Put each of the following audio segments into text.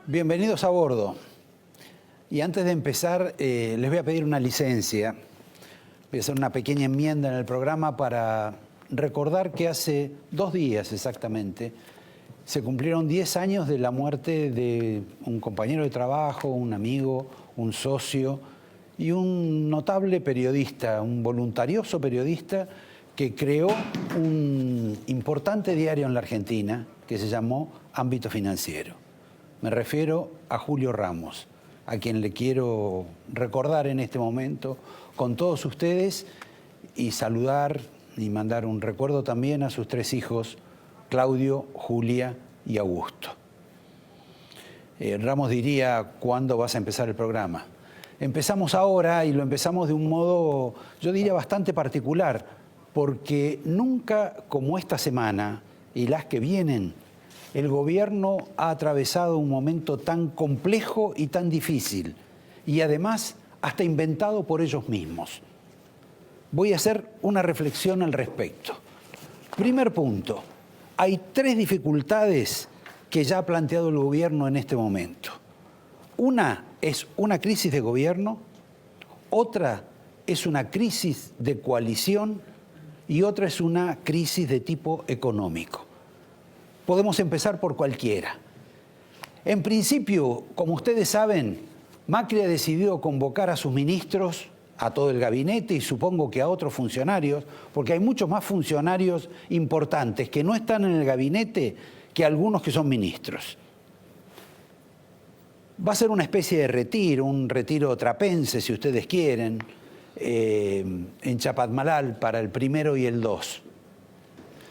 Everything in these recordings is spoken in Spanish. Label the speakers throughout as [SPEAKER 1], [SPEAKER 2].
[SPEAKER 1] Bienvenidos a bordo. Y antes de empezar, les voy a pedir una licencia. Voy a hacer una pequeña enmienda en el programa para recordar que hace 2 días exactamente se cumplieron 10 años de la muerte de un compañero de trabajo, un amigo, un socio y un notable periodista, un voluntarioso periodista que creó un importante diario en la Argentina que se llamó Ámbito Financiero. Me refiero a Julio Ramos, a quien le quiero recordar en este momento con todos ustedes y saludar y mandar un recuerdo también a sus 3 hijos, Claudio, Julia y Augusto. Ramos diría, ¿cuándo vas a empezar el programa? Empezamos ahora y lo empezamos de un modo, yo diría, bastante particular, porque nunca como esta semana y las que vienen, el gobierno ha atravesado un momento tan complejo y tan difícil, y además hasta inventado por ellos mismos. Voy a hacer una reflexión al respecto. Primer punto, hay 3 dificultades que ya ha planteado el gobierno en este momento. Una es una crisis de gobierno, otra es una crisis de coalición y otra es una crisis de tipo económico. Podemos empezar por cualquiera. En principio, como ustedes saben, Macri ha decidido convocar a sus ministros, a todo el gabinete y supongo que a otros funcionarios, porque hay muchos más funcionarios importantes que no están en el gabinete que algunos que son ministros. Va a ser una especie de retiro, un retiro trapense, si ustedes quieren, en Chapadmalal para el 1 y el 2.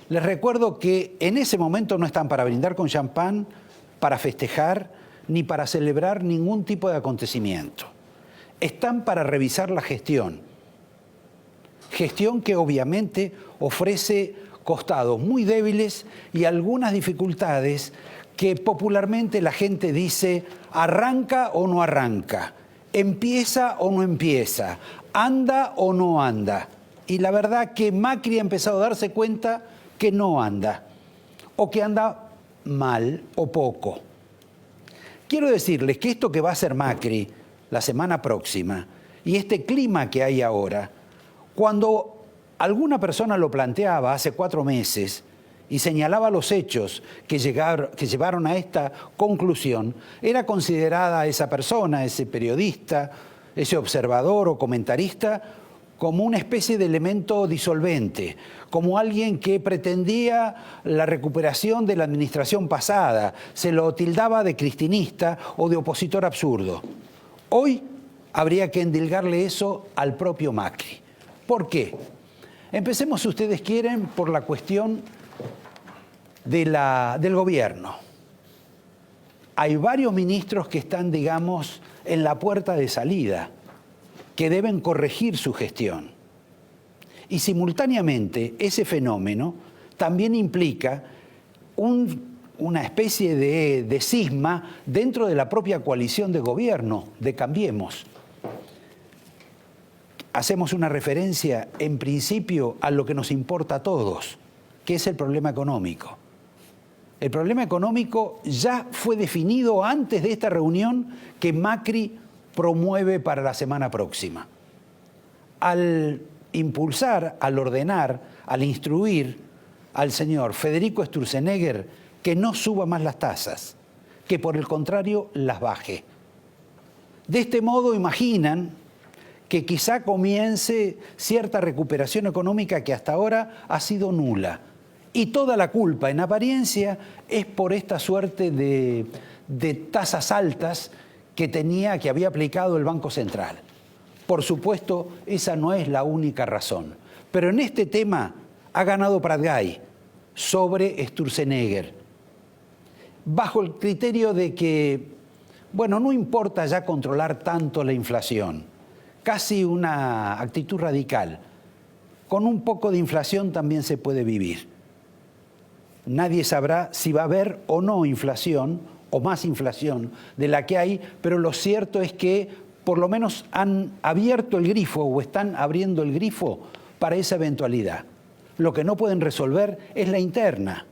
[SPEAKER 1] Les recuerdo que en ese momento no están para brindar con champán, para festejar, ni para celebrar ningún tipo de acontecimiento. Están para revisar la gestión. Gestión que obviamente ofrece costados muy débiles y algunas dificultades que popularmente la gente dice arranca o no arranca, empieza o no empieza, anda o no anda. Y la verdad que Macri ha empezado a darse cuenta que no anda, o que anda mal o poco. Quiero decirles que esto que va a hacer Macri la semana próxima y este clima que hay ahora, cuando alguna persona lo planteaba hace 4 meses y señalaba los hechos que llevaron a esta conclusión, era considerada esa persona, ese periodista, ese observador o comentarista, como una especie de elemento disolvente, como alguien que pretendía la recuperación de la administración pasada, se lo tildaba de cristinista o de opositor absurdo. Hoy habría que endilgarle eso al propio Macri. ¿Por qué? Empecemos, si ustedes quieren, por la cuestión del gobierno. Hay varios ministros que están, digamos, en la puerta de salida, que deben corregir su gestión. Y simultáneamente ese fenómeno también implica una especie de cisma dentro de la propia coalición de gobierno, de Cambiemos. Hacemos una referencia en principio a lo que nos importa a todos, que es el problema económico. El problema económico ya fue definido antes de esta reunión que Macri promueve para la semana próxima. Al impulsar, al ordenar, al instruir al señor Federico Sturzenegger que no suba más las tasas, que por el contrario las baje. De este modo imaginan que quizá comience cierta recuperación económica que hasta ahora ha sido nula. Y toda la culpa, en apariencia, es por esta suerte de tasas altas que había aplicado el Banco Central. Por supuesto, esa no es la única razón. Pero en este tema ha ganado Pratgay sobre Sturzenegger, bajo el criterio de que, bueno, no importa ya controlar tanto la inflación, casi una actitud radical. Con un poco de inflación también se puede vivir. Nadie sabrá si va a haber o no inflación, o más inflación de la que hay, pero lo cierto es que por lo menos han abierto el grifo o están abriendo el grifo para esa eventualidad. Lo que no pueden resolver es la interna.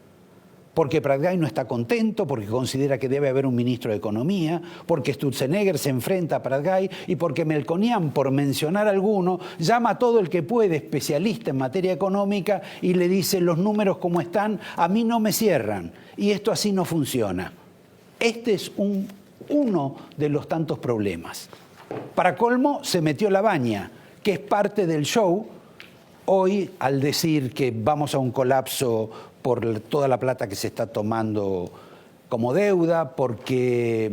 [SPEAKER 1] porque Pratgay no está contento, porque considera que debe haber un ministro de Economía, porque Sturzenegger se enfrenta a Pratgay y porque Melconian, por mencionar alguno, llama a todo el que puede, especialista en materia económica, y le dice: los números como están a mí no me cierran y esto así no funciona. Este es uno de los tantos problemas. Para colmo, se metió Labaña, que es parte del show, hoy al decir que vamos a un colapso por toda la plata que se está tomando como deuda, porque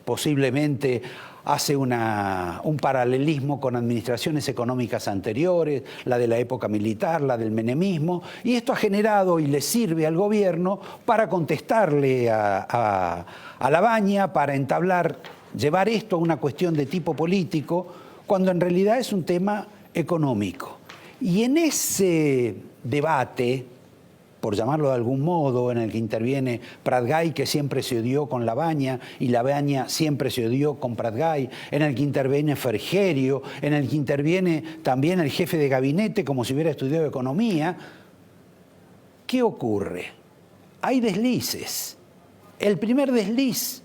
[SPEAKER 1] posiblemente hace un paralelismo con administraciones económicas anteriores, la de la época militar, la del menemismo, y esto ha generado y le sirve al gobierno para contestarle a Labaña, para llevar esto a una cuestión de tipo político, cuando en realidad es un tema económico. Y en ese debate, por llamarlo de algún modo, en el que interviene Pratgay, que siempre se odió con Labaña, y Labaña siempre se odió con Pratgay, en el que interviene Frigerio, en el que interviene también el jefe de gabinete, como si hubiera estudiado economía, ¿qué ocurre? Hay deslices. El primer desliz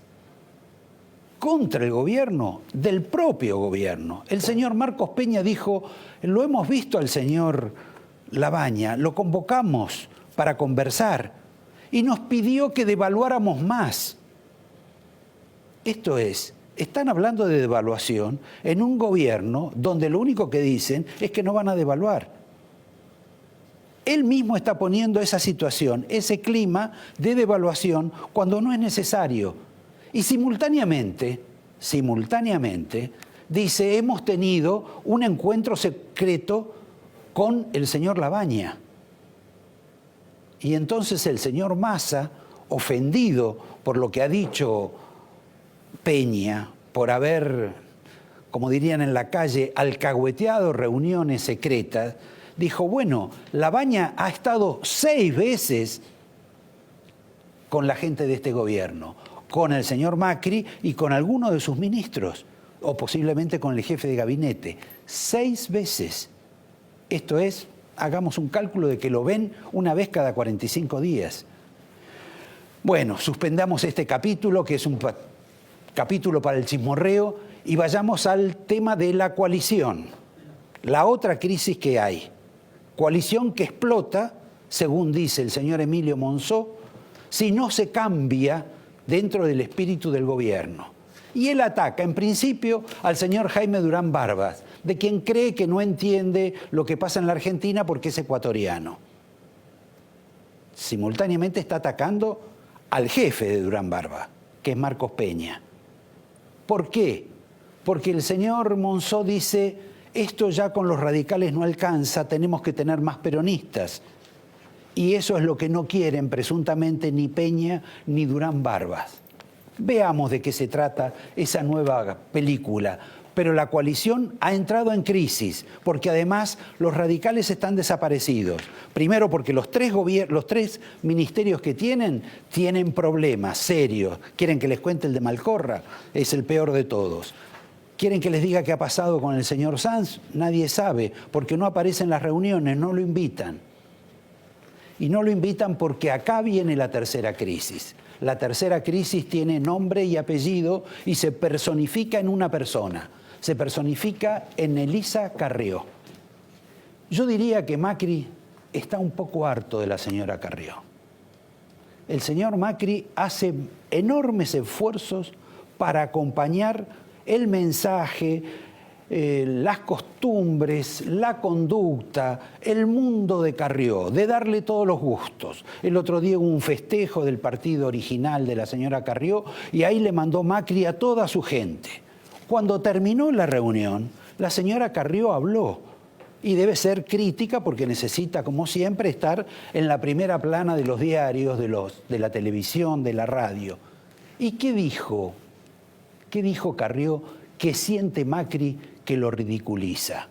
[SPEAKER 1] contra el gobierno, del propio gobierno. El señor Marcos Peña dijo: lo hemos visto al señor Labaña, lo convocamos para conversar y nos pidió que devaluáramos más. Esto es, están hablando de devaluación en un gobierno donde lo único que dicen es que no van a devaluar. Él mismo está poniendo esa situación, ese clima de devaluación cuando no es necesario. Y simultáneamente, dice: hemos tenido un encuentro secreto con el señor Labaña. Y entonces el señor Massa, ofendido por lo que ha dicho Peña, por haber, como dirían en la calle, alcahueteado reuniones secretas, dijo: bueno, Labaña ha estado 6 veces con la gente de este gobierno, con el señor Macri y con alguno de sus ministros, o posiblemente con el jefe de gabinete. 6 veces. Esto es, hagamos un cálculo de que lo ven una vez cada 45 días. Bueno, suspendamos este capítulo, que es un capítulo para el chismorreo, y vayamos al tema de la coalición. La otra crisis que hay. Coalición que explota, según dice el señor Emilio Monzó, si no se cambia dentro del espíritu del gobierno. Y él ataca, en principio, al señor Jaime Durán Barbas, de quien cree que no entiende lo que pasa en la Argentina porque es ecuatoriano. Simultáneamente está atacando al jefe de Durán Barbas, que es Marcos Peña. ¿Por qué? Porque el señor Monzó dice: esto ya con los radicales no alcanza, tenemos que tener más peronistas. Y eso es lo que no quieren presuntamente ni Peña ni Durán Barbas. Veamos de qué se trata esa nueva película. Pero la coalición ha entrado en crisis, porque además los radicales están desaparecidos. Primero porque los tres ministerios que tienen problemas serios. ¿Quieren que les cuente el de Malcorra? Es el peor de todos. ¿Quieren que les diga qué ha pasado con el señor Sanz? Nadie sabe, porque no aparece en las reuniones, no lo invitan. Y no lo invitan porque acá viene la tercera crisis. La tercera crisis tiene nombre y apellido y se personifica en una persona. Se personifica en Elisa Carrió. Yo diría que Macri está un poco harto de la señora Carrió. El señor Macri hace enormes esfuerzos para acompañar el mensaje, las costumbres, la conducta, el mundo de Carrió, de darle todos los gustos. El otro día hubo un festejo del partido original de la señora Carrió y ahí le mandó Macri a toda su gente. Cuando terminó la reunión, la señora Carrió habló y debe ser crítica porque necesita, como siempre, estar en la primera plana de los diarios, de la televisión, de la radio. ¿Y qué dijo? ¿Qué dijo Carrió que siente Macri que lo ridiculiza?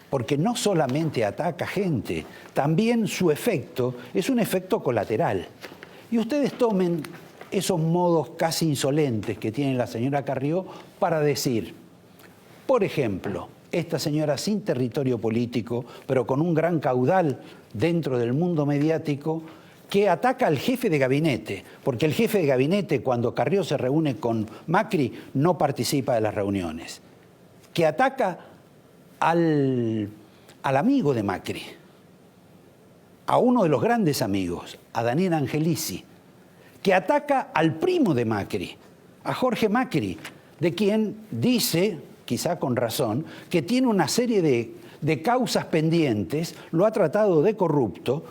[SPEAKER 1] Porque no solamente ataca gente, también su efecto es un efecto colateral. Y ustedes tomen esos modos casi insolentes que tiene la señora Carrió para decir, por ejemplo, esta señora sin territorio político, pero con un gran caudal dentro del mundo mediático, que ataca al jefe de gabinete, porque el jefe de gabinete, cuando Carrió se reúne con Macri, no participa de las reuniones, que ataca al amigo de Macri, a uno de los grandes amigos, a Daniel Angelici, que ataca al primo de Macri, a Jorge Macri, de quien dice, quizá con razón, que tiene una serie de causas pendientes, lo ha tratado de corrupto,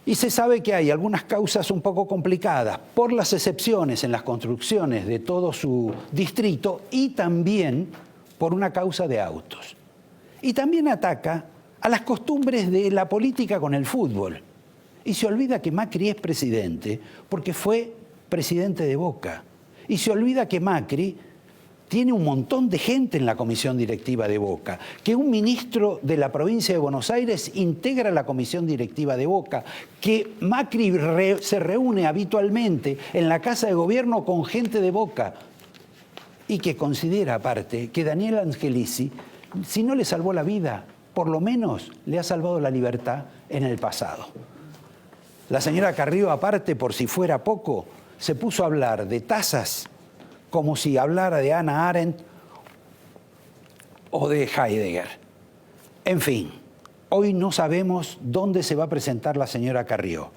[SPEAKER 1] y se sabe que hay algunas causas un poco complicadas por las excepciones en las construcciones de todo su distrito y también por una causa de autos. Y también ataca a las costumbres de la política con el fútbol. Y se olvida que Macri es presidente porque fue presidente de Boca. Y se olvida que Macri tiene un montón de gente en la comisión directiva de Boca, que un ministro de la provincia de Buenos Aires integra la comisión directiva de Boca, que Macri se reúne habitualmente en la Casa de Gobierno con gente de Boca y que considera aparte que Daniel Angelici, si no le salvó la vida, por lo menos le ha salvado la libertad en el pasado. La señora Carrió, aparte, por si fuera poco, se puso a hablar de tasas como si hablara de Hannah Arendt o de Heidegger. En fin, hoy no sabemos dónde se va a presentar la señora Carrió.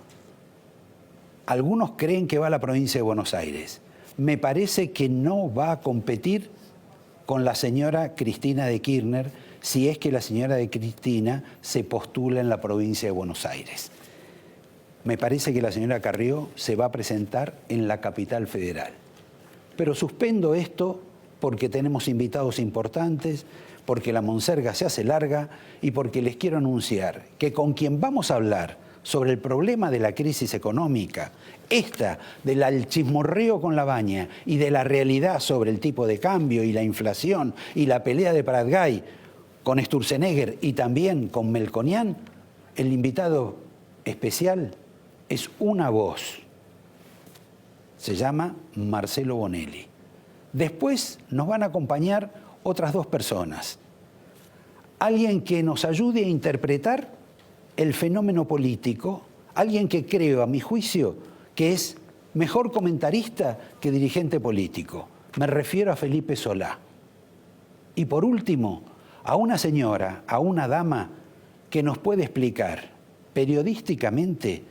[SPEAKER 1] Algunos creen que va a la provincia de Buenos Aires. Me parece que no va a competir con la señora Cristina de Kirchner si es que la señora de Cristina se postula en la provincia de Buenos Aires. Me parece que la señora Carrió se va a presentar en la capital federal. Pero suspendo esto porque tenemos invitados importantes, porque la monserga se hace larga y porque les quiero anunciar que con quien vamos a hablar sobre el problema de la crisis económica, esta del chismorreo con la baña y de la realidad sobre el tipo de cambio y la inflación y la pelea de Prat-Gay con Sturzenegger y también con Melconian, el invitado especial es una voz. Se llama Marcelo Bonelli. Después nos van a acompañar otras dos personas. Alguien que nos ayude a interpretar el fenómeno político, alguien que creo, a mi juicio, que es mejor comentarista que dirigente político. Me refiero a Felipe Solá. Y por último, a una señora, a una dama que nos puede explicar periodísticamente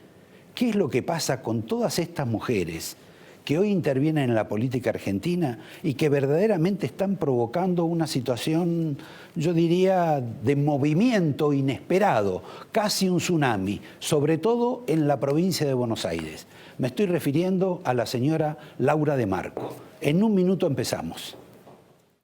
[SPEAKER 1] qué es lo que pasa con todas estas mujeres que hoy intervienen en la política argentina y que verdaderamente están provocando una situación, yo diría, de movimiento inesperado, casi un tsunami, sobre todo en la provincia de Buenos Aires. Me estoy refiriendo a la señora Laura de Marco. En un minuto empezamos.